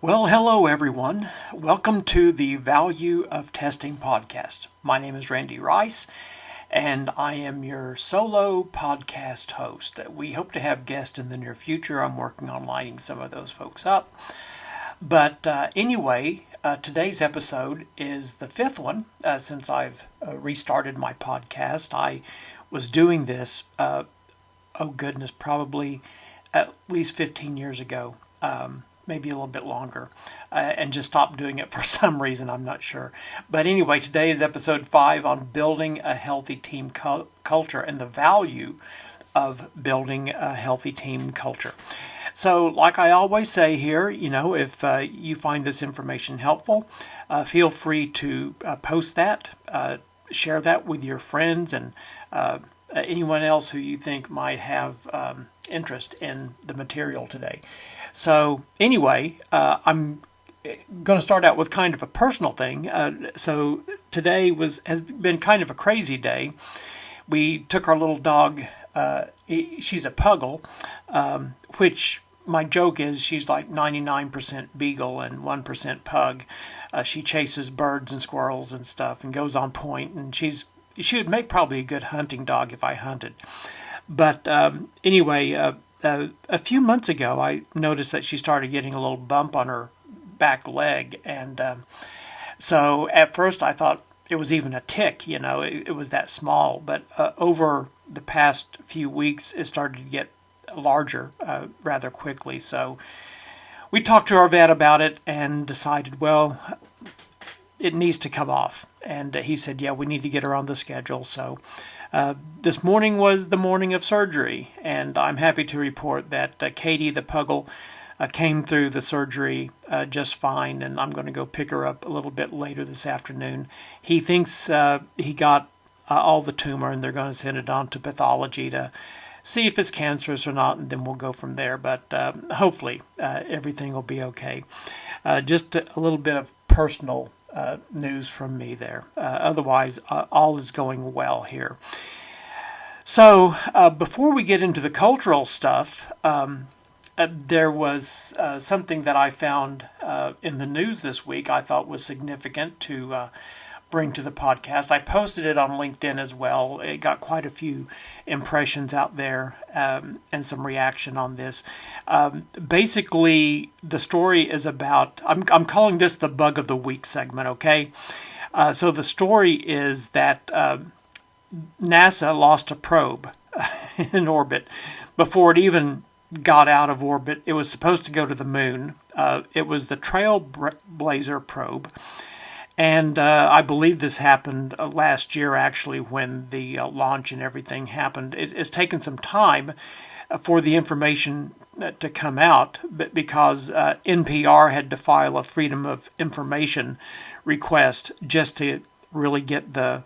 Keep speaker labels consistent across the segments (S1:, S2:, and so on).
S1: Well, hello everyone. Welcome to the Value of Testing podcast. My name is Randy Rice, and I am your solo podcast host. We hope to have guests in the near future. I'm working on lining some of those folks up. But anyway, today's episode is the fifth one since I've restarted my podcast. I was doing this, probably at least 15 years ago. Maybe a little bit longer, and just stopped doing it for some reason, I'm not sure. But anyway, today is episode 5 on building a healthy team culture and the value of building a healthy team culture. So like I always say here, if you find this information helpful, feel free to post that, share that with your friends and anyone else who you think might have interest in the material today. So anyway, I'm going to start out with kind of a personal thing. So today has been kind of a crazy day. We took our little dog. She's a puggle, which my joke is she's like 99% beagle and 1% pug. She chases birds and squirrels and stuff and goes on point, and she would make probably a good hunting dog if I hunted. But anyway, a few months ago, I noticed that she started getting a little bump on her back leg. And so at first I thought it was even a tick, it was that small. But over the past few weeks, it started to get larger rather quickly. So we talked to our vet about it and decided, well, it needs to come off. And he said, yeah, we need to get her on the schedule. So this morning was the morning of surgery, and I'm happy to report that Katie, the puggle, came through the surgery just fine, and I'm going to go pick her up a little bit later this afternoon. He thinks he got all the tumor, and they're going to send it on to pathology to see if it's cancerous or not, and then we'll go from there. But hopefully everything will be okay. Just a little bit of personal news from me there. Otherwise, all is going well here. So, before we get into the cultural stuff, there was something that I found in the news this week I thought was significant to bring to the podcast. I posted it on LinkedIn as well. It got quite a few impressions out there and some reaction on this. Basically, the story is about, I'm calling this the Bug of the Week segment, okay? So the story is that NASA lost a probe in orbit before it even got out of orbit. It was supposed to go to the moon. It was the Trailblazer probe. And I believe this happened last year, actually, when the launch and everything happened. It's taken some time for the information to come out, but because NPR had to file a Freedom of Information request just to really get the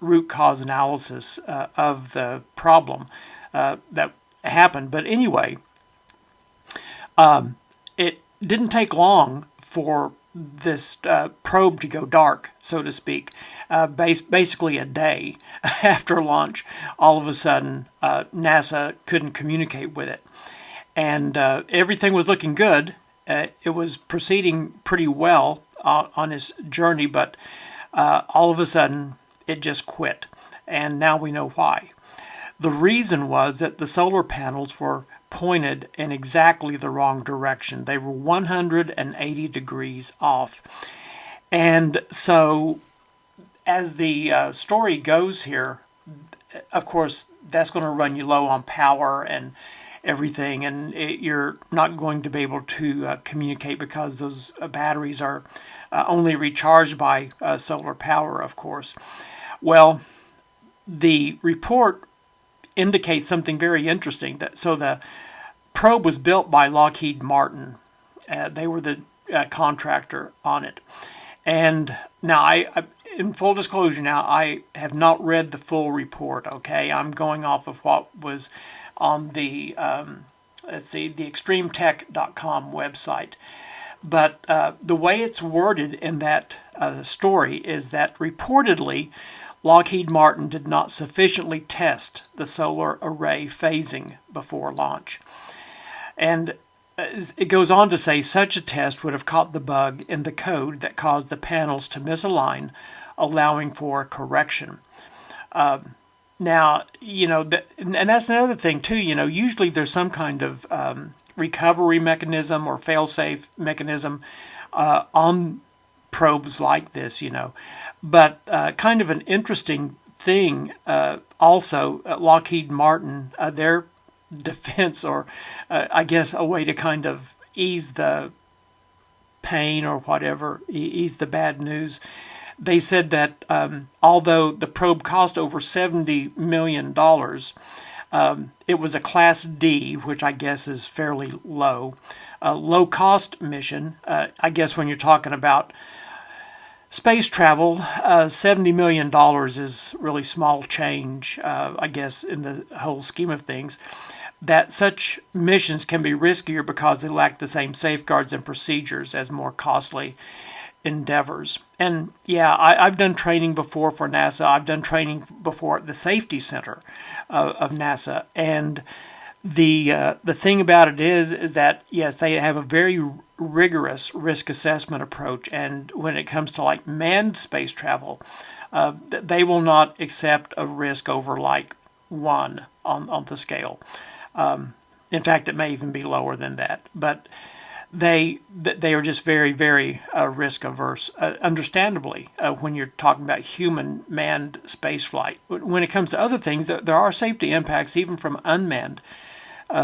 S1: root cause analysis of the problem that happened. But anyway, it didn't take long for this probe to go dark, so to speak. Basically a day after launch, all of a sudden NASA couldn't communicate with it. And everything was looking good. It was proceeding pretty well on its journey, but all of a sudden it just quit. And now we know why. The reason was that the solar panels were pointed in exactly the wrong direction. They were 180 degrees off. And so, as the story goes here, of course, that's going to run you low on power and everything, and you're not going to be able to communicate because those batteries are only recharged by solar power, of course. Well, the report indicates something very interesting. So the probe was built by Lockheed Martin. They were the contractor on it. And now, I in full disclosure now, I have not read the full report, okay? I'm going off of what was on the, the extremetech.com website. But the way it's worded in that story is that reportedly Lockheed Martin did not sufficiently test the solar array phasing before launch. And it goes on to say such a test would have caught the bug in the code that caused the panels to misalign, allowing for correction. Now, and that's another thing too, usually there's some kind of recovery mechanism or fail-safe mechanism on probes like this, But kind of an interesting thing also, Lockheed Martin, their defense, or I guess a way to kind of ease the pain or whatever, ease the bad news. They said that although the probe cost over $70 million, it was a Class D, which I guess is fairly low. A low-cost mission. I guess when you're talking about space travel, $70 million is really small change, I guess, in the whole scheme of things. That such missions can be riskier because they lack the same safeguards and procedures as more costly endeavors. And yeah, I've done training before for NASA. I've done training before at the Safety Center of NASA. And the thing about it is that, yes, they have a very rigorous risk assessment approach. And when it comes to like manned space travel, they will not accept a risk over like 1 on the scale. In fact, it may even be lower than that. But they are just very, very risk averse, understandably, when you're talking about human manned space flight. When it comes to other things, there are safety impacts even from unmanned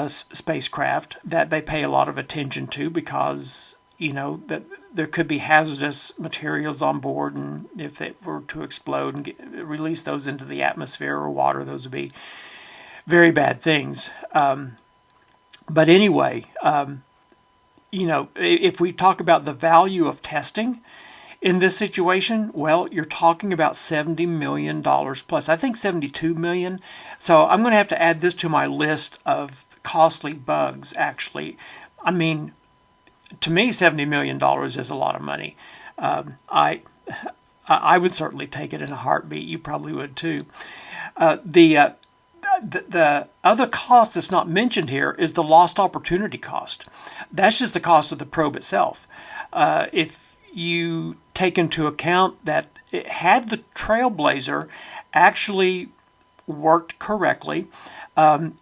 S1: spacecraft that they pay a lot of attention to because, that there could be hazardous materials on board, and if it were to explode and release those into the atmosphere or water, those would be very bad things. But anyway, if we talk about the value of testing in this situation, well, you're talking about $70 million plus. I think $72 million. So I'm going to have to add this to my list of costly bugs, actually. I mean, to me, $70 million is a lot of money. I would certainly take it in a heartbeat. You probably would too. The other cost that's not mentioned here is the lost opportunity cost. That's just the cost of the probe itself. If you take into account that had the Trailblazer actually worked correctly,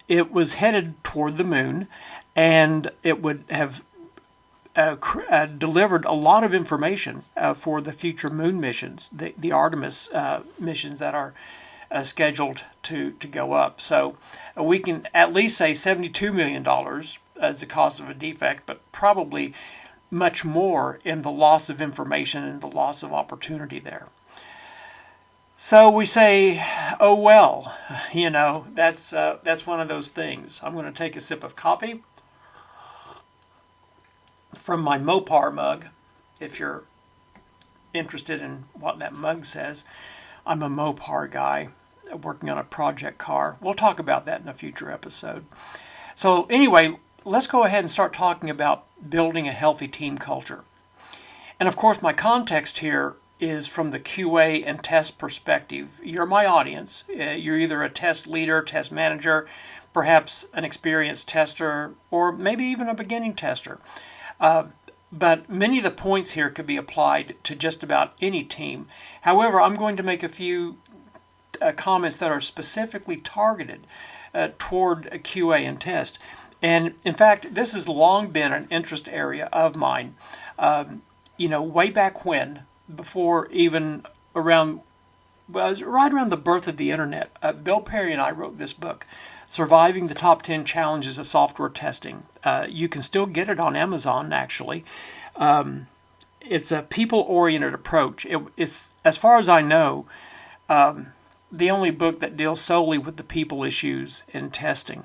S1: it was headed toward the moon, and it would have delivered a lot of information for the future moon missions, the Artemis missions that are scheduled to go up. So we can at least say $72 million as the cost of a defect, but probably much more in the loss of information and the loss of opportunity there. So we say, oh well, that's one of those things. I'm going to take a sip of coffee from my Mopar mug. If you're interested in what that mug says, I'm a Mopar guy working on a project car. We'll talk about that in a future episode. So anyway, let's go ahead and start talking about building a healthy team culture. And of course, my context here is from the QA and test perspective. You're my audience. You're either a test leader, test manager, perhaps an experienced tester, or maybe even a beginning tester. But many of the points here could be applied to just about any team. However, I'm going to make a few comments that are specifically targeted toward a QA and test. And in fact, this has long been an interest area of mine. Way back when, before even around, well, it was right around the birth of the internet, Bill Perry and I wrote this book, Surviving the Top 10 Challenges of Software Testing. You can still get it on Amazon, actually. It's a people-oriented approach. It's, as far as I know, the only book that deals solely with the people issues in testing.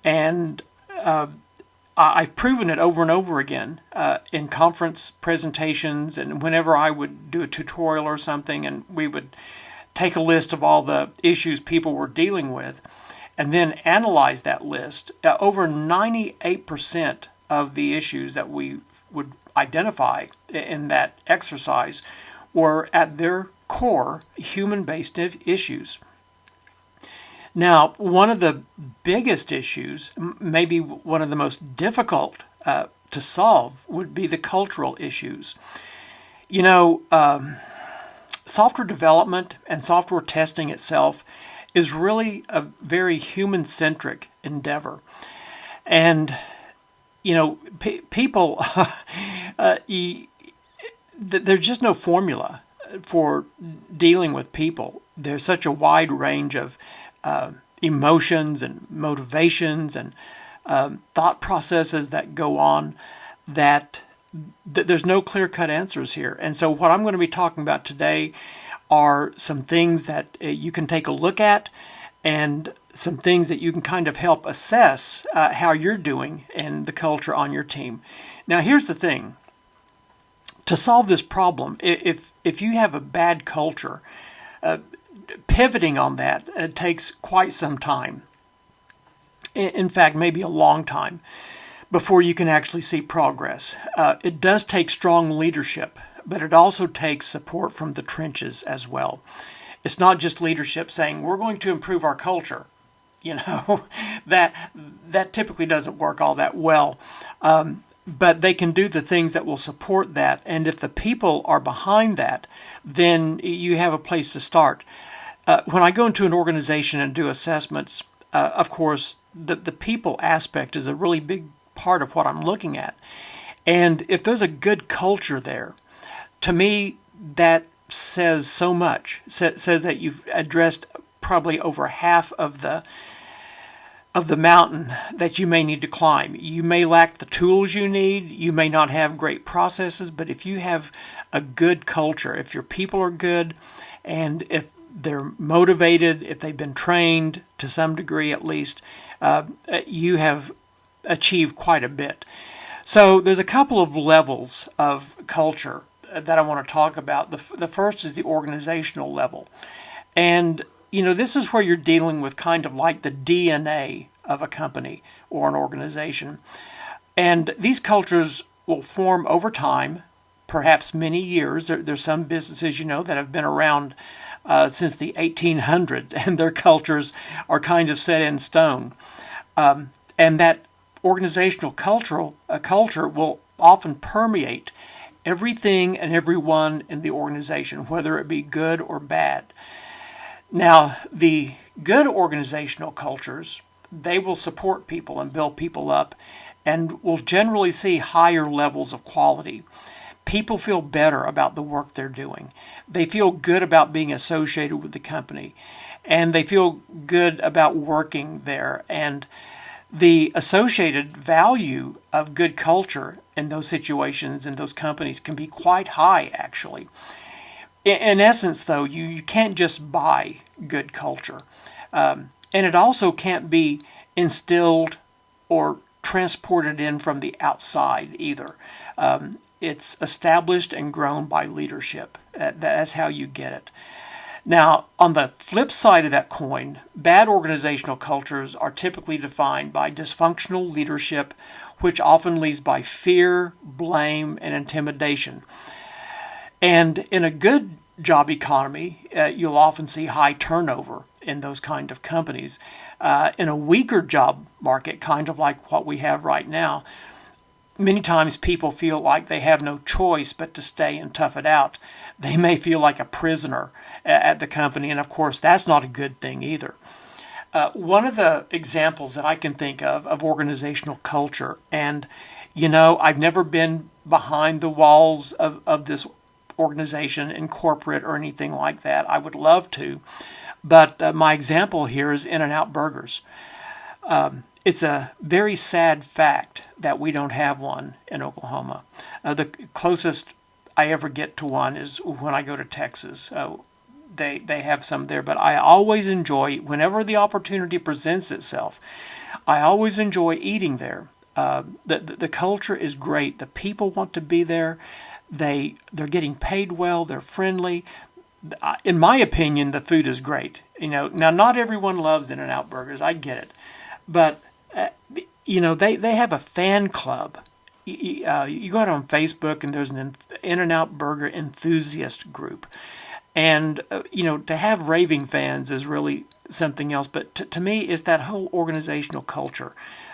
S1: And I've proven it over and over again in conference presentations, and whenever I would do a tutorial or something, and we would take a list of all the issues people were dealing with, and then analyze that list. Over 98% of the issues that we would identify in that exercise were at their core human-based issues. Now, one of the biggest issues, maybe one of the most difficult to solve would be the cultural issues. Software development and software testing itself is really a very human-centric endeavor. And, people, there's just no formula for dealing with people. There's such a wide range of emotions and motivations and thought processes that go on that there's no clear-cut answers here. And so what I'm going to be talking about today are some things that you can take a look at and some things that you can kind of help assess how you're doing and the culture on your team. Now, here's the thing. To solve this problem, if you have a bad culture, pivoting on that takes quite some time. In fact, maybe a long time before you can actually see progress. It does take strong leadership, but it also takes support from the trenches as well. It's not just leadership saying, we're going to improve our culture. That typically doesn't work all that well. But they can do the things that will support that. And if the people are behind that, then you have a place to start. When I go into an organization and do assessments, of course, the people aspect is a really big part of what I'm looking at. And if there's a good culture there, to me, that says so much. Says that you've addressed probably over half of the mountain that you may need to climb. You may lack the tools you need. You may not have great processes, but if you have a good culture, if your people are good, and if they're motivated, if they've been trained to some degree at least, you have achieved quite a bit. So there's a couple of levels of culture that I want to talk about. The first is the organizational level. And, this is where you're dealing with kind of like the DNA of a company or an organization. And these cultures will form over time, perhaps many years. There's some businesses, that have been around since the 1800s, and their cultures are kind of set in stone. And that organizational culture will often permeate everything and everyone in the organization, whether it be good or bad. Now, the good organizational cultures, they will support people and build people up and will generally see higher levels of quality. People feel better about the work they're doing. They feel good about being associated with the company, and they feel good about working there. And the associated value of good culture in those situations, in those companies, can be quite high, actually. In essence, though, you can't just buy good culture. And it also can't be instilled or transported in from the outside either. It's established and grown by leadership. That's how you get it. Now, on the flip side of that coin, bad organizational cultures are typically defined by dysfunctional leadership, which often leads by fear, blame, and intimidation. And in a good job economy, you'll often see high turnover in those kind of companies. In a weaker job market, kind of like what we have right now, many times people feel like they have no choice but to stay and tough it out. They may feel like a prisoner at the company, and of course that's not a good thing either. One of the examples that I can think of organizational culture, and I've never been behind the walls of this organization in corporate or anything like that. I would love to, but my example here is In-N-Out Burgers. It's a very sad fact that we don't have one in Oklahoma. The closest I ever get to one is when I go to Texas. They have some there, but I always enjoy, whenever the opportunity presents itself, I always enjoy eating there. The culture is great. The people want to be there. They're getting paid well. They're friendly. In my opinion, the food is great. Now not everyone loves In-N-Out Burgers. I get it, but they have a fan club. You go out on Facebook and there's an In-N-Out Burger enthusiast group. And, to have raving fans is really something else. But to me, it's that whole organizational culture.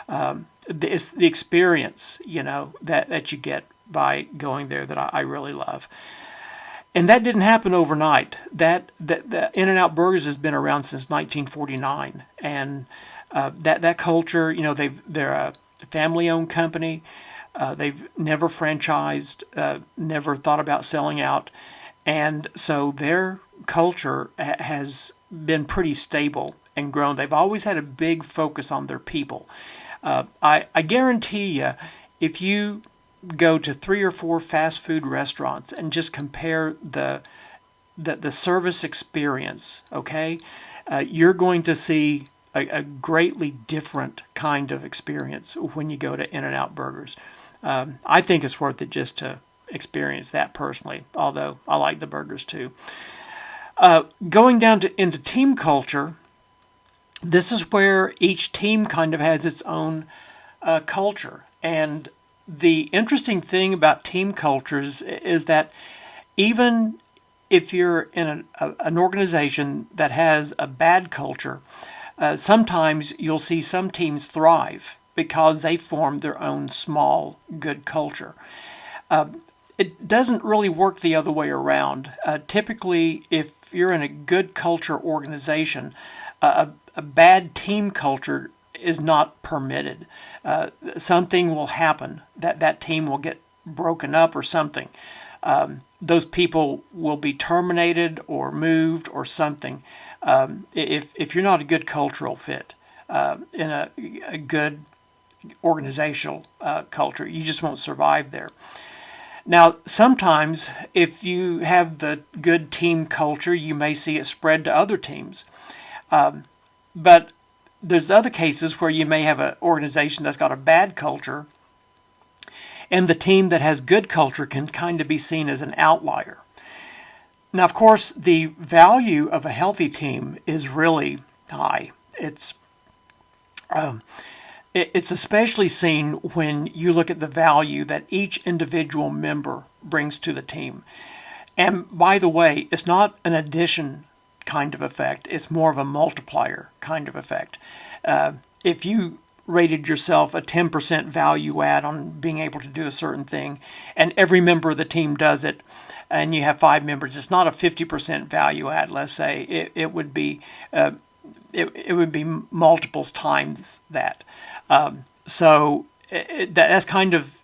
S1: It's the experience, that you get by going there that I really love. And that didn't happen overnight. That In-N-Out Burgers has been around since 1949, and that culture, they're a family-owned company. They've never franchised, never thought about selling out, and so their culture has been pretty stable and grown. They've always had a big focus on their people. I guarantee you, if you go to 3 or 4 fast food restaurants and just compare the service experience, okay, you're going to see a greatly different kind of experience when you go to In-N-Out Burgers. I think it's worth it just to experience that personally, although I like the burgers too. Going down into team culture, this is where each team kind of has its own culture. And the interesting thing about team cultures is that even if you're in an organization that has a bad culture, sometimes you'll see some teams thrive because they form their own small, good culture. It doesn't really work the other way around. Typically, if you're in a good culture organization, a bad team culture is not permitted. Something will happen, that team will get broken up or something. Those people will be terminated or moved or something. If you're not a good cultural fit in a good organizational culture, you just won't survive there. Now, sometimes if you have the good team culture, you may see it spread to other teams. But there's other cases where you may have an organization that's got a bad culture, and the team that has good culture can kind of be seen as an outlier. Now, of course, the value of a healthy team is really high. It's especially seen when you look at the value that each individual member brings to the team. And by the way, it's not an addition kind of effect. It's more of a multiplier kind of effect. If you rated yourself a 10% value add on being able to do a certain thing, and every member of the team does it, and you have 5 members, it's not a 50% value add. Let's say it would be multiples times that. So that's kind of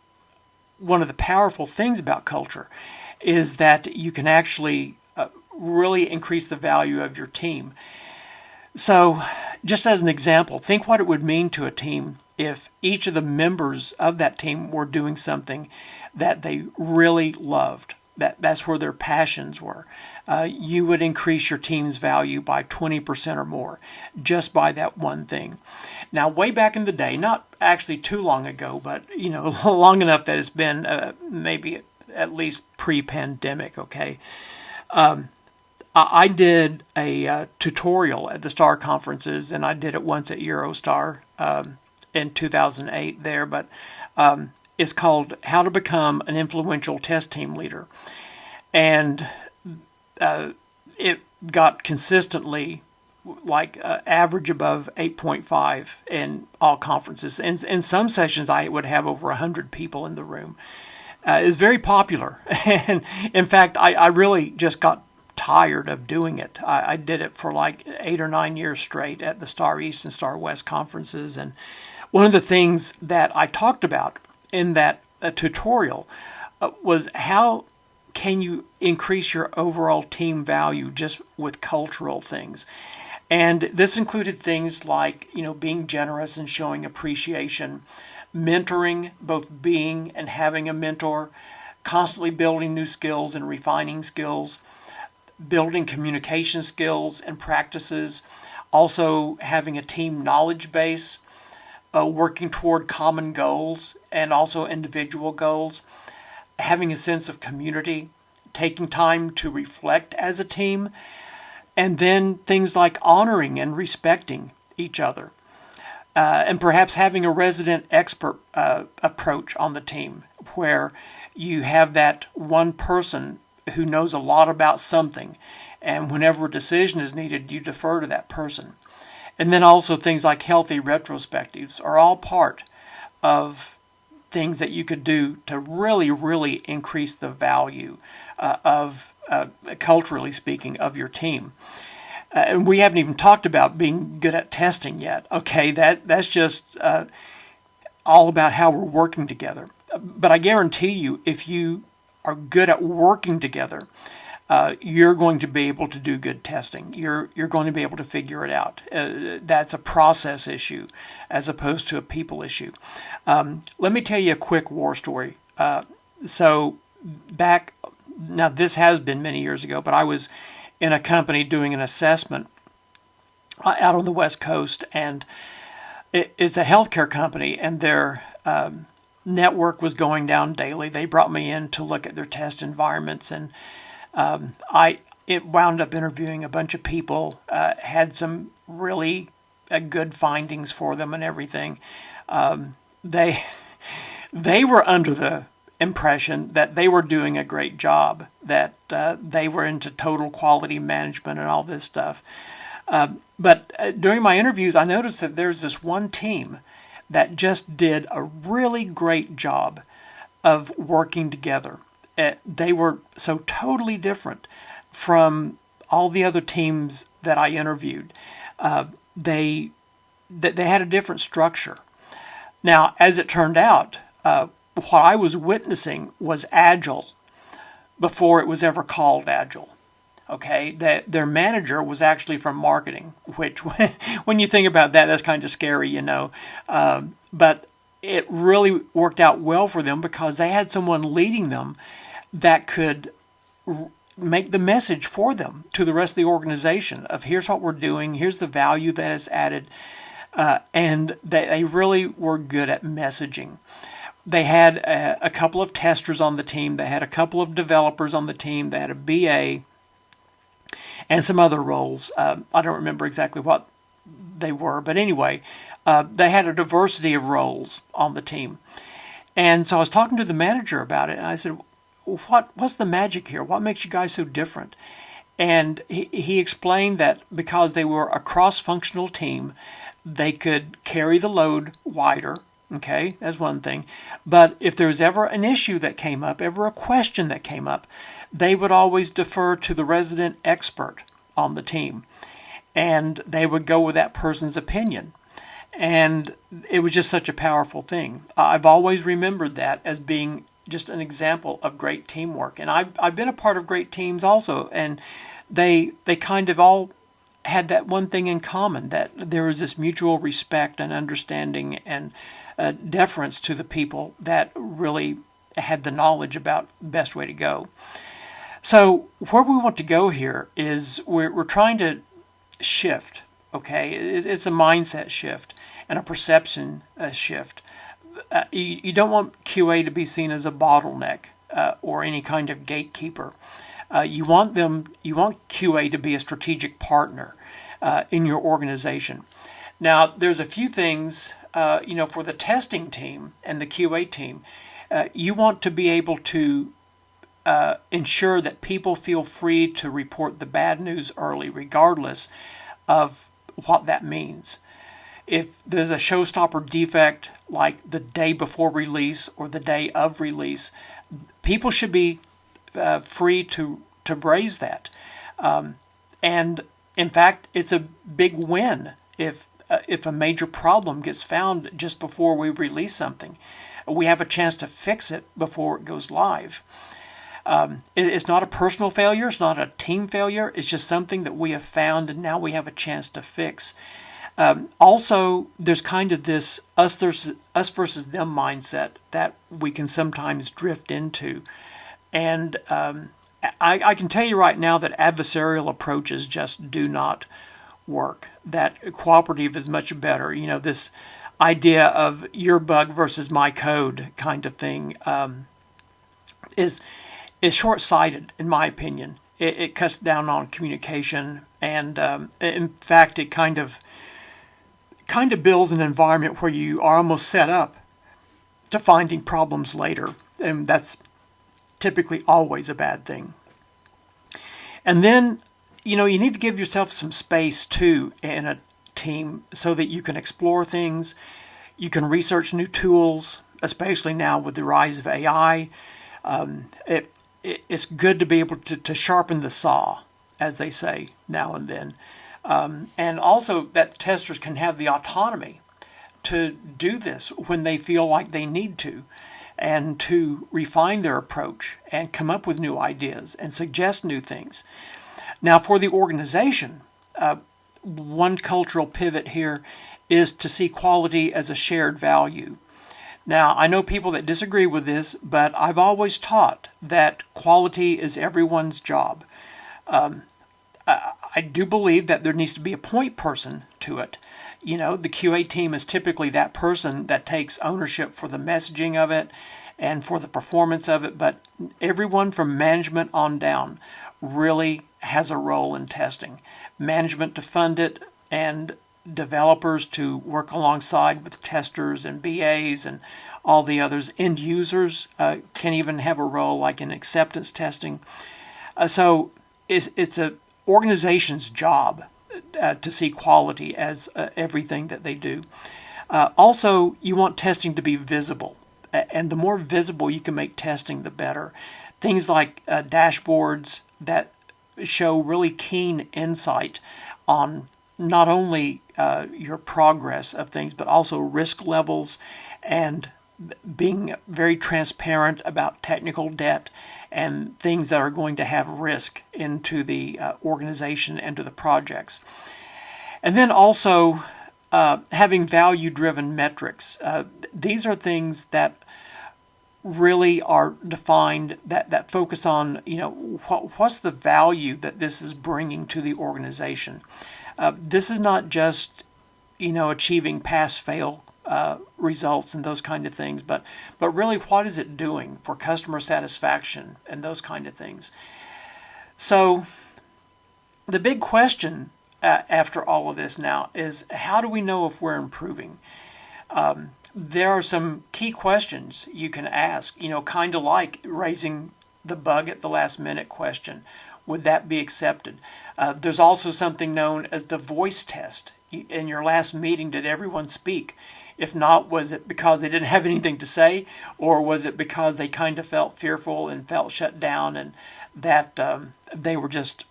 S1: one of the powerful things about culture, is that you can actually really increase the value of your team. So just as an example, think what it would mean to a team if each of the members of that team were doing something that they really loved. That's where their passions were. You would increase your team's value by 20% or more just by that one thing. Now, way back in the day, not actually too long ago, but long enough that it's been maybe at least pre-pandemic. Okay, I did a tutorial at the STAR conferences, and I did it once at Eurostar in 2008 there, but it's called How to Become an Influential Test Team Leader. And it got consistently average above 8.5 in all conferences. In some sessions, I would have over 100 people in the room. It's very popular. And in fact, I really just got tired of doing it. I did it for 8 or 9 years straight at the Star East and Star West conferences. And one of the things that I talked about in that tutorial was how can you increase your overall team value just with cultural things. And this included things like, being generous and showing appreciation, mentoring, both being and having a mentor, constantly building new skills and refining skills, building communication skills and practices, also having a team knowledge base, working toward common goals and also individual goals, having a sense of community, taking time to reflect as a team, and then things like honoring and respecting each other. And perhaps having a resident expert approach on the team, where you have that one person who knows a lot about something, and whenever a decision is needed, you defer to that person. And then also things like healthy retrospectives are all part of things that you could do to really, really increase the value of, culturally speaking, of your team. And we haven't even talked about being good at testing yet. Okay, that's just all about how we're working together. But I guarantee you, if you are good at working together, you're going to be able to do good testing. You're going to be able to figure it out. That's a process issue as opposed to a people issue. Let me tell you a quick war story. So back, now this has been many years ago, but I was in a company doing an assessment out on the West Coast, and it's a healthcare company, and their network was going down daily. They brought me in to look at their test environments, and it wound up interviewing a bunch of people, had some really good findings for them and everything. They were under the impression that they were doing a great job, that they were into total quality management and all this stuff. But during my interviews, I noticed that there's this one team that just did a really great job of working together. They were so totally different from all the other teams that I interviewed. They had a different structure. Now, as it turned out, what I was witnessing was agile before it was ever called agile. Okay, their manager was actually from marketing, which, when you think about that, that's kind of scary, you know. But it really worked out well for them because they had someone leading them that could make the message for them to the rest of the organization of here's what we're doing, here's the value that is added, and they really were good at messaging. They had a couple of testers on the team. They had a couple of developers on the team. They had a BA and some other roles. I don't remember exactly what they were, but anyway, they had a diversity of roles on the team. And so I was talking to the manager about it, and I said, what's the magic here? What makes you guys so different? And he explained that because they were a cross-functional team, they could carry the load wider. Okay, that's one thing. But if there was ever an issue that came up, ever a question that came up, they would always defer to the resident expert on the team. And they would go with that person's opinion. And it was just such a powerful thing. I've always remembered that as being just an example of great teamwork. And I've been a part of great teams also. And they kind of all had that one thing in common, that there was this mutual respect and understanding and deference to the people that really had the knowledge about the best way to go. So where we want to go here is we're trying to shift, okay? It's a mindset shift and a perception shift. You don't want QA to be seen as a bottleneck or any kind of gatekeeper. You want QA to be a strategic partner in your organization. Now, there's a few things, for the testing team and the QA team. You want to be able to ensure that people feel free to report the bad news early, regardless of what that means. If there's a showstopper defect, like the day before release or the day of release, people should be free to raise that. And in fact, it's a big win if a major problem gets found just before we release something. We have a chance to fix it before it goes live. It's not a personal failure. It's not a team failure. It's just something that we have found, and now we have a chance to fix. Also, there's kind of this us versus them mindset that we can sometimes drift into. And I can tell you right now that adversarial approaches just do not work. That cooperative is much better. This idea of your bug versus my code kind of thing is short-sighted, in my opinion. It cuts down on communication, and in fact, it kind of builds an environment where you are almost set up to finding problems later, and that's typically always a bad thing. And then, you need to give yourself some space too in a team so that you can explore things, you can research new tools, especially now with the rise of AI. It's good to be able to sharpen the saw, as they say, now and then. And also that testers can have the autonomy to do this when they feel like they need to, and to refine their approach and come up with new ideas and suggest new things. Now, for the organization, one cultural pivot here is to see quality as a shared value. Now, I know people that disagree with this, but I've always taught that quality is everyone's job. I do believe that there needs to be a point person to it. The QA team is typically that person that takes ownership for the messaging of it and for the performance of it, but everyone from management on down really has a role in testing. Management to fund it, and developers to work alongside with testers and BAs and all the others. End users can even have a role, like in acceptance testing. So it's an organization's job to see quality as everything that they do. Also, you want testing to be visible. And the more visible you can make testing, the better. Things like dashboards that show really keen insight on not only your progress of things, but also risk levels, and being very transparent about technical debt and things that are going to have risk into the organization and to the projects. And then also having value-driven metrics. These are things that really are defined, that focus on, what's the value that this is bringing to the organization. This is not just, achieving pass-fail results and those kind of things, but really what is it doing for customer satisfaction and those kind of things. So the big question after all of this now is, how do we know if we're improving? There are some key questions you can ask, kind of like raising the bug at the last minute question. Would that be accepted? There's also something known as the voice test. In your last meeting, did everyone speak? If not, was it because they didn't have anything to say, or was it because they kind of felt fearful and felt shut down, and that they were just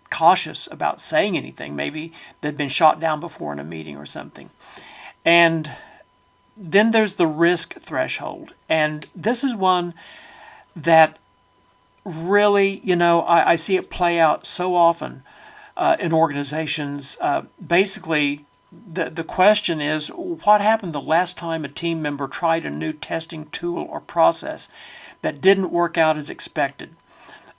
S1: cautious about saying anything? Maybe they'd been shot down before in a meeting or something. And then there's the risk threshold. And this is one that really, I see it play out so often in organizations. Basically, the question is, what happened the last time a team member tried a new testing tool or process that didn't work out as expected?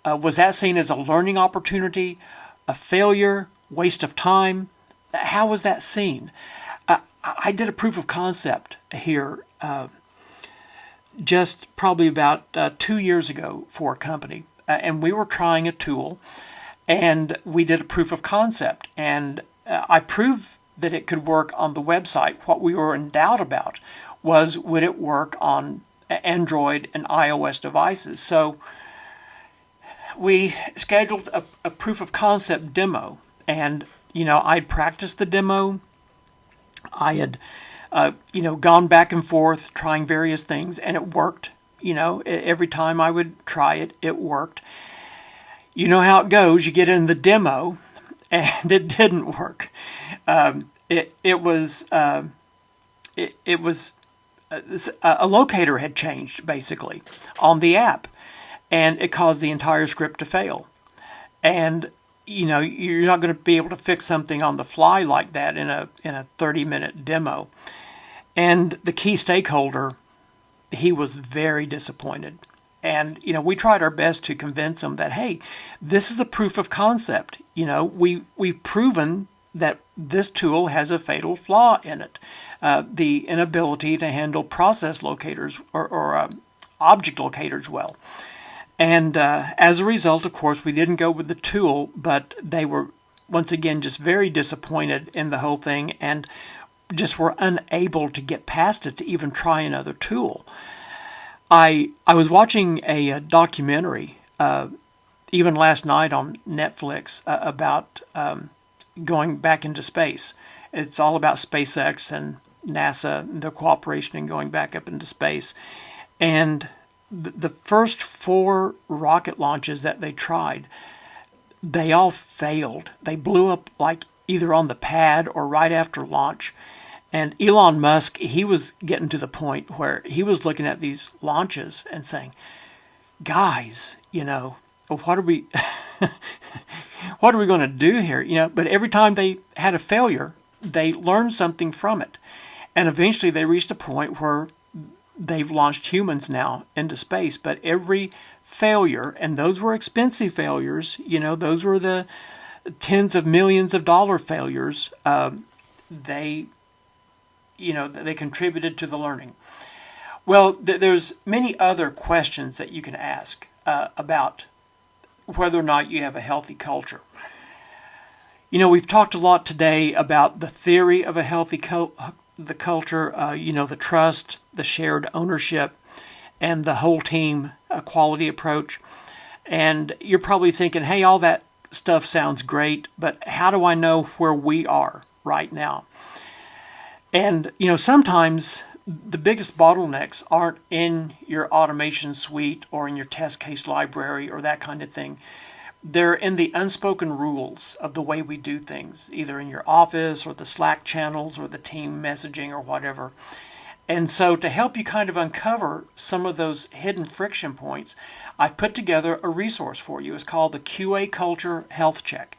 S1: Was that seen as a learning opportunity, a failure, waste of time? How was that seen? I did a proof of concept here just probably about 2 years ago for a company, and we were trying a tool, and we did a proof of concept, and I proved that it could work on the website. What we were in doubt about was, would it work on Android and iOS devices? So we scheduled a proof of concept demo, and I'd practiced the demo. I had gone back and forth trying various things, and it worked. Every time I would try it, it worked. You know how it goes. You get in the demo, and it didn't work. It was a locator had changed basically on the app, and it caused the entire script to fail. And you're not going to be able to fix something on the fly like that in a 30-minute demo. And the key stakeholder, he was very disappointed. And we tried our best to convince him that, hey, this is a proof of concept. We've proven that this tool has a fatal flaw in it, the inability to handle process locators or object locators well. And as a result, of course, we didn't go with the tool, but they were, once again, just very disappointed in the whole thing and just were unable to get past it to even try another tool. I was watching a documentary, even last night on Netflix, about going back into space It's all about SpaceX and NASA, and their cooperation in going back up into space. And the first 4 rocket launches that they tried, they all failed. They blew up like either on the pad or right after launch. And Elon Musk, he was getting to the point where he was looking at these launches and saying, guys, what are we what are we going to do here? But every time they had a failure, they learned something from it. And eventually they reached a point where they've launched humans now into space. But every failure, and those were expensive failures, those were the tens of millions of dollar failures, they contributed to the learning. Well, there's many other questions that you can ask about whether or not you have a healthy culture. We've talked a lot today about the theory of a healthy culture, the trust, the shared ownership, and the whole team quality approach. And you're probably thinking, hey, all that stuff sounds great, but how do I know where we are right now? And, sometimes the biggest bottlenecks aren't in your automation suite or in your test case library or that kind of thing. They're in the unspoken rules of the way we do things, either in your office or the Slack channels or the team messaging or whatever. And so to help you kind of uncover some of those hidden friction points, I've put together a resource for you. It's called the QA Culture Health Check.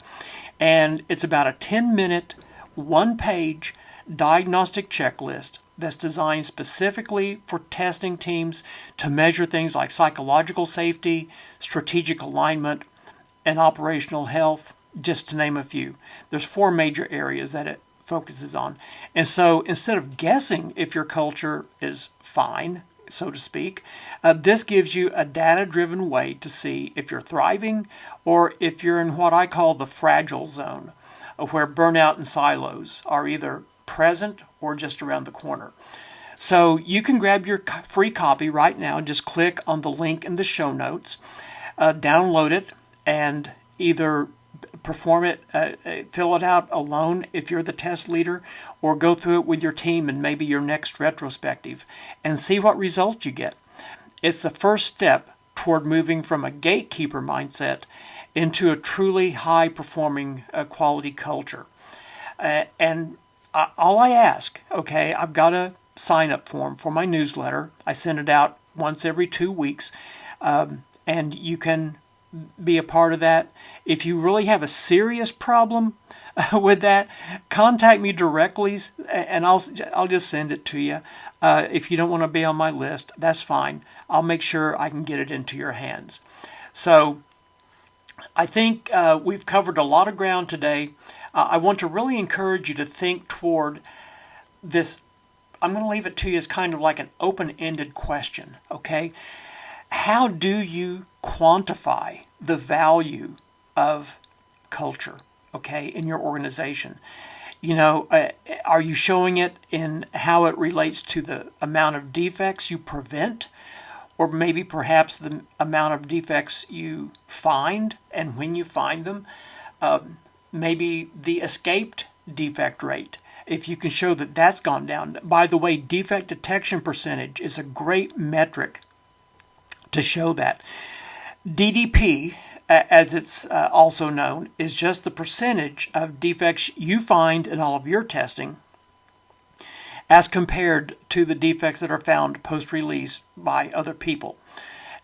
S1: And it's about a 10-minute, 1-page diagnostic checklist that's designed specifically for testing teams to measure things like psychological safety, strategic alignment, and operational health, just to name a few. There's 4 major areas that it focuses on. And so instead of guessing if your culture is fine, so to speak, this gives you a data-driven way to see if you're thriving or if you're in what I call the fragile zone, where burnout and silos are either present or just around the corner. So you can grab your free copy right now. Just click on the link in the show notes, download it, and either perform it, fill it out alone if you're the test leader, or go through it with your team and maybe your next retrospective and see what results you get. It's the first step toward moving from a gatekeeper mindset into a truly high-performing quality culture. And all I ask, okay, I've got a sign-up form for my newsletter. I send it out once every 2 weeks, and you can be a part of that. If you really have a serious problem with that, contact me directly, and I'll just send it to you. If you don't want to be on my list, that's fine. I'll make sure I can get it into your hands. So I think we've covered a lot of ground today. I want to really encourage you to think toward this. I'm going to leave it to you as kind of like an open-ended question, okay? How do you quantify the value of culture, okay, in your organization? Are you showing it in how it relates to the amount of defects you prevent, or maybe perhaps the amount of defects you find and when you find them? Maybe the escaped defect rate, if you can show that that's gone down. By the way, defect detection percentage is a great metric to show that. DDP, as it's also known, is just the percentage of defects you find in all of your testing as compared to the defects that are found post-release by other people.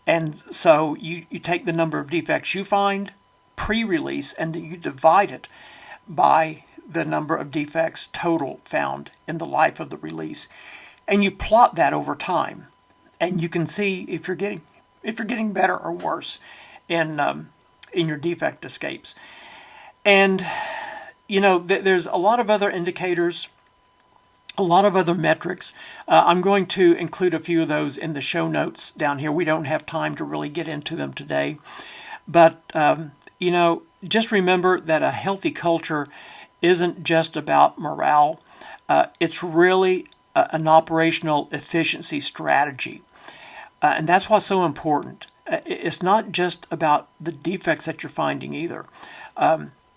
S1: And so you take the number of defects you find pre-release and you divide it by the number of defects total found in the life of the release. And you plot that over time. And you can see if you're getting better or worse in your defect escapes. And, there's a lot of other indicators, a lot of other metrics. I'm going to include a few of those in the show notes down here. We don't have time to really get into them today. But, just remember that a healthy culture isn't just about morale. It's really an operational efficiency strategy. And that's what's so important. It's not just about the defects that you're finding either.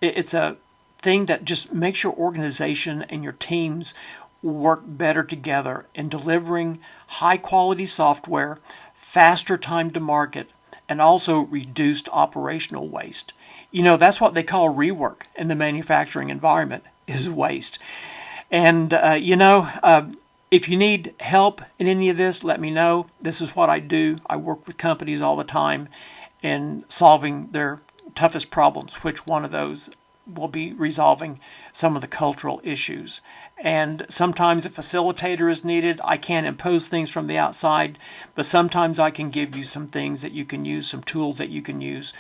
S1: It's a thing that just makes your organization and your teams work better together in delivering high quality software, faster time to market, and also reduced operational waste. That's what they call rework in the manufacturing environment, is waste. And, if you need help in any of this, let me know. This is what I do. I work with companies all the time in solving their toughest problems, which one of those will be resolving some of the cultural issues. And sometimes a facilitator is needed. I can't impose things from the outside, but sometimes I can give you some things that you can use, some tools that you can use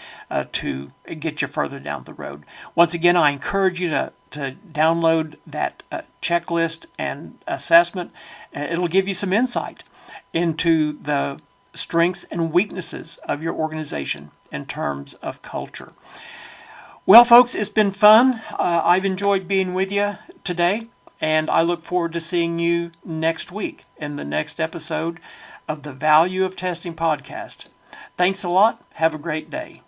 S1: to get you further down the road. Once again, I encourage you to download that checklist and assessment. It'll give you some insight into the strengths and weaknesses of your organization in terms of culture. Well, folks, it's been fun. I've enjoyed being with you today, and I look forward to seeing you next week in the next episode of the Value of Testing podcast. Thanks a lot. Have a great day.